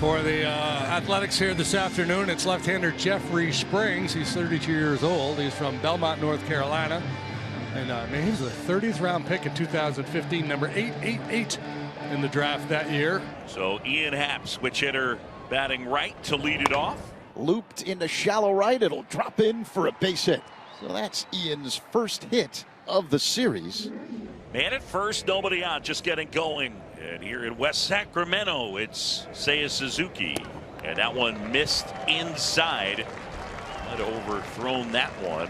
For the Athletics here this afternoon, it's left-hander Jeffrey Springs. He's 32 years old. He's from Belmont, North Carolina. And man, he was a 30th round pick in 2015, number 888 in the draft that year. So Ian Happ, switch hitter, batting right to lead it off. Looped into shallow right. It'll drop in for a base hit. So that's Ian's first hit of the series. Man at first, nobody out, just getting going. And here in West Sacramento, it's Seiya Suzuki. And that one missed inside. Might have overthrown that one.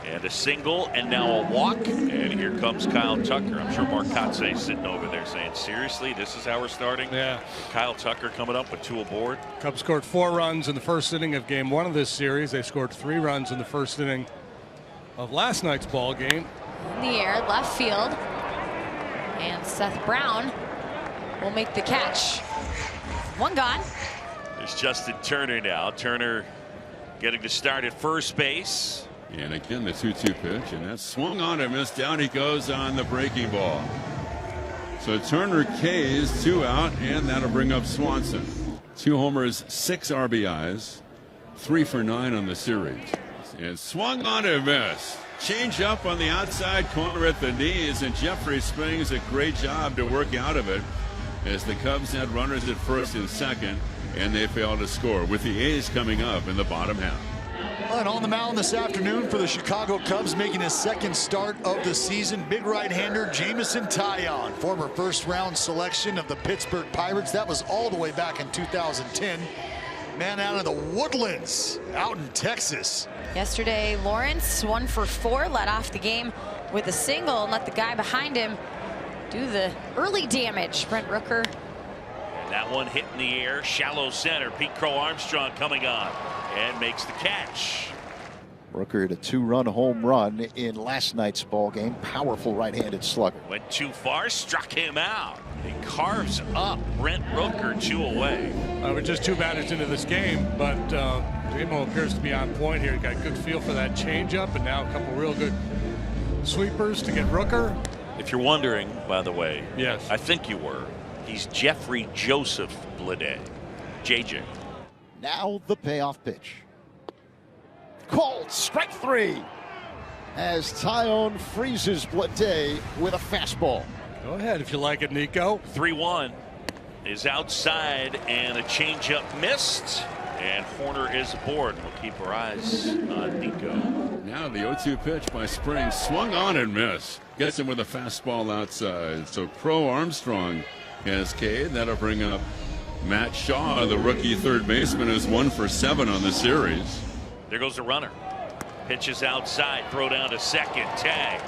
And a single, and now a walk. And here comes Kyle Tucker. I'm sure Mark Kotsay sitting over there saying, seriously, this is how we're starting? Yeah. Kyle Tucker coming up with 2 aboard. Cubs scored 4 runs in the first inning of game 1 of this series. They scored 3 runs in the first inning of last night's ball game. In the air, left field. And Seth Brown will make the catch. 1 gone. There's Justin Turner now. Turner getting to start at first base. And again, the 2-2 pitch, and that's swung on and missed. Down he goes on the breaking ball. So Turner K's 2 out, and that'll bring up Swanson. 2 homers, 6 RBIs, 3 for 9 on the series. And swung on and missed. Change up on the outside corner at the knees, and Jeffrey Springs a great job to work out of it as the Cubs had runners at first and second, and they failed to score with the A's coming up in the bottom half. And on the mound this afternoon for the Chicago Cubs, making his second start of the season, big right-hander Jameson Tyion, former first-round selection of the Pittsburgh Pirates. That was all the way back in 2010. Man out of the Woodlands out in Texas. Yesterday, Lawrence 1 for 4, led off the game with a single and let the guy behind him do the early damage. Brent Rooker. And that one hit in the air, shallow center. Pete Crow Armstrong coming on and makes the catch. Rooker hit a 2-run home run in last night's ball game. Powerful right-handed slugger. Went too far, struck him out. He carves up Brent Rooker 2 away. We're just 2 batters into this game, but J-Mo appears to be on point here. He got a good feel for that changeup, and now a couple real good sweepers to get Rooker. If you're wondering, by the way, yes, I think you were, he's Jeffrey Joseph Blade. JJ. Now the payoff pitch. Called strike 3 as Tyion freezes Blade with a fastball. Go ahead if you like it, Nico. 3-1 is outside, and a changeup missed, and Horner is aboard. We'll keep our eyes on Nico. Now the 0-2 pitch by Springs, swung on and missed. Gets him with a fastball outside. So Crow Armstrong has K. That'll bring up Matt Shaw, the rookie third baseman, is 1 for 7 on the series. There goes the runner. Pitches outside, throw down to second, tag,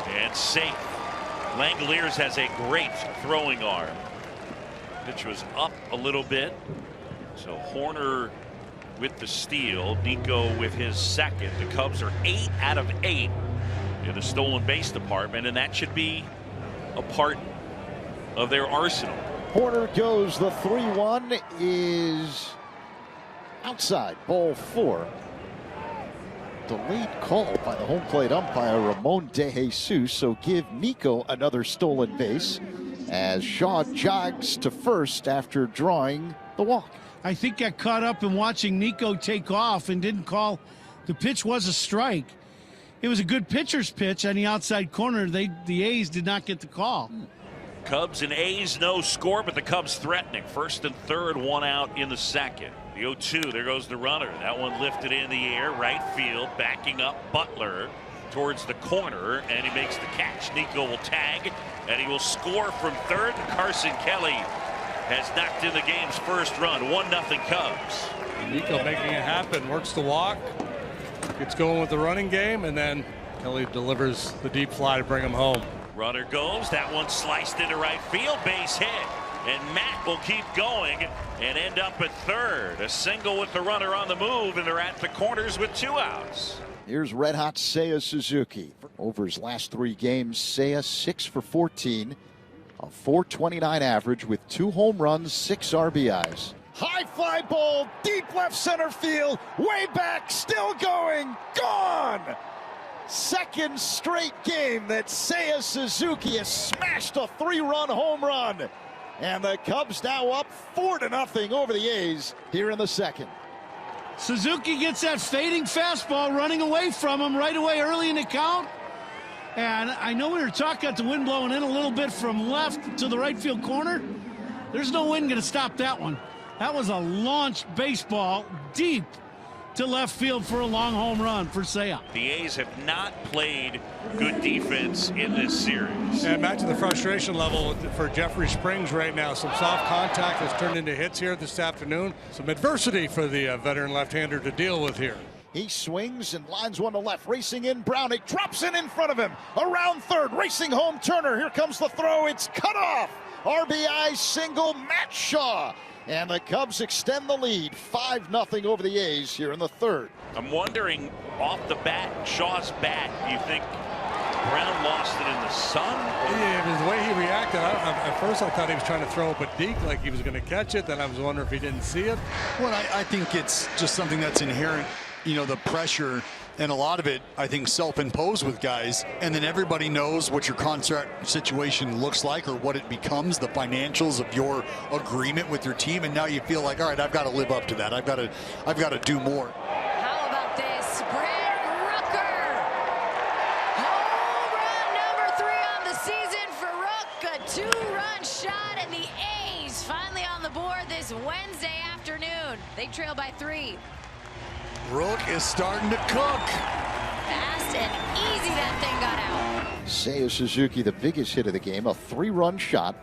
and safe. Langoliers has a great throwing arm. Pitch was up a little bit. So Horner with the steal, Nico with his second. The Cubs are 8 out of 8 in the stolen base department, and that should be a part of their arsenal. Horner goes, the 3-1 is outside, ball 4. Delayed call by the home plate umpire Ramon De Jesus, so give Nico another stolen base as Shaw jogs to first after drawing the walk. I think got caught up in watching Nico take off and didn't call. The pitch was a strike. It was a good pitcher's pitch on the outside corner. The A's did not get the call. Cubs and A's no score, but the Cubs threatening. First and third, 1 out in the second. The 0-2, there goes the runner. That one lifted in the air, right field, backing up Butler towards the corner, and he makes the catch. Nico will tag, and he will score from third. Carson Kelly has knocked in the game's first run. 1-0 Cubs. Nico making it happen, works the walk, gets going with the running game, and then Kelly delivers the deep fly to bring him home. Runner goes, that one sliced into right field, base hit, and Matt will keep going and end up at third. A single with the runner on the move, and they're at the corners with 2 outs. Here's red hot Seiya Suzuki. Over his last 3 games, Seiya 6 for 14, a .429 average with 2 home runs, 6 RBIs. High fly ball, deep left center field, way back, still going, gone! Second straight game that Seiya Suzuki has smashed a 3-run home run. And the Cubs now up 4-0 over the A's here in the second. Suzuki gets that fading fastball running away from him right away early in the count. And I know we were talking about the wind blowing in a little bit from left to the right field corner. There's no wind going to stop that one. That was a launched baseball deep to left field for a long home run for Tyion. The A's have not played good defense in this series. And imagine the frustration level for Jeffrey Springs right now. Some soft contact has turned into hits here this afternoon. Some adversity for the veteran left-hander to deal with here. He swings and lines one to left, racing in Brown. It drops in front of him. Around third, racing home Turner. Here comes the throw. It's cut off. RBI single, Matt Shaw. And the Cubs extend the lead 5-0 over the A's here in the third. I'm wondering, off the bat, Shaw's bat, you think Brown lost it in the sun? Yeah, the way he reacted, at first I thought he was trying to throw it but deep, like he was going to catch it. Then I was wondering if he didn't see it. Well, I think it's just something that's inherent, you know, the pressure, and a lot of it, I think, self-imposed with guys. And then everybody knows what your contract situation looks like or what it becomes, the financials of your agreement with your team. And now you feel like, all right, I've got to live up to that. I've got to do more. How about this? Brent Rooker. Home run number 3 on the season for Rook. A 2-run shot, and the A's finally on the board this Wednesday afternoon. They trail by 3. Rook is starting to cook. Fast and easy that thing got out. Seiya Suzuki, the biggest hit of the game, a 3-run shot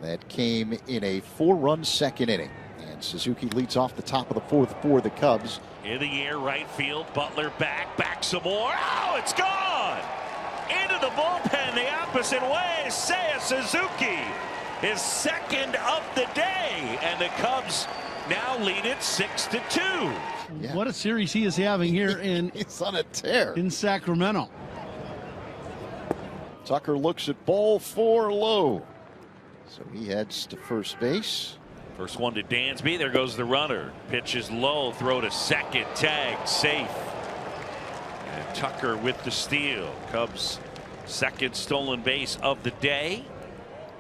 that came in a 4-run second inning. And Suzuki leads off the top of the fourth for the Cubs. In the air, right field. Butler back some more. Oh, it's gone! Into the bullpen the opposite way. Seiya Suzuki, his second of the day. And the Cubs now lead it 6-2. Yeah. What a series he is having here in It's on a tear. in Sacramento. Tucker looks at ball 4 low. So he heads to first base. First one to Dansby. There goes the runner. Pitch is low. Throw to second. Tag. Safe. And Tucker with the steal. Cubs' second stolen base of the day.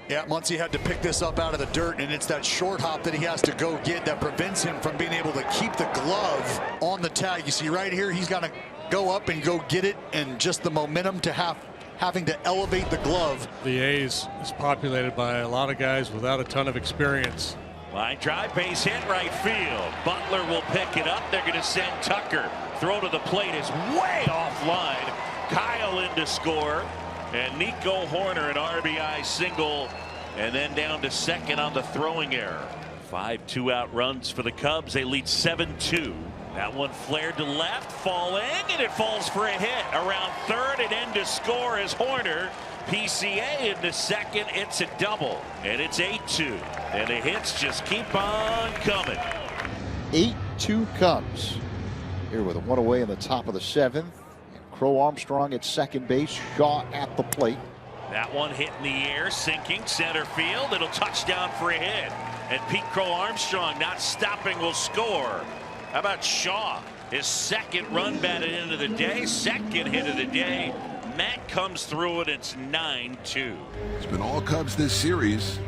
Yeah, Muncy had to pick this up out of the dirt, and it's that short hop that he has to go get that prevents him from being able to keep the glove on the tag. You see right here, he's got to go up and go get it, and just the momentum to having to elevate the glove. The A's is populated by a lot of guys without a ton of experience. Line drive, base hit, right field. Butler will pick it up. They're going to send Tucker. Throw to the plate is way offline. Kyle in to score. And Nico Horner, an RBI single, and then down to second on the throwing error. 5 2-out runs for the Cubs. They lead 7-2. That one flared to left, falling, and it falls for a hit. Around third and in to score is Horner. PCA into second. It's a double, and it's 8-2. And the hits just keep on coming. 8-2 Cubs. Here with a 1 away in the top of the 7th. Crow Armstrong at second base, Shaw at the plate. That one hit in the air, sinking center field. It'll touch down for a hit. And Pete Crow Armstrong not stopping will score. How about Shaw? His second run batted into the day, second hit of the day. Matt comes through it. It's 9-2. It's been all Cubs this series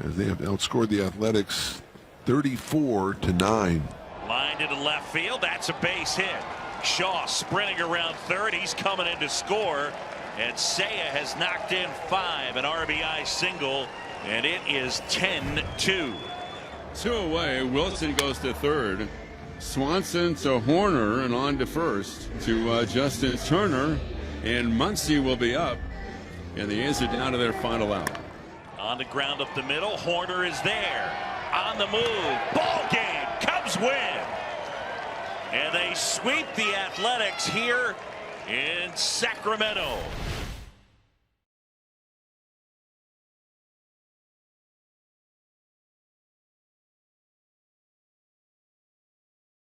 as they have outscored the Athletics 34-9. Line to the left field. That's a base hit. Shaw sprinting around third. He's coming in to score. And Seiya has knocked in 5, an RBI single. And it is 10-2. 2 away. Wilson goes to third. Swanson to Horner and on to first to Justin Turner. And Muncy will be up. And the A's are down to their final out. On the ground up the middle. Horner is there. On the move. Ball game. Cubs win. And they sweep the Athletics here in Sacramento.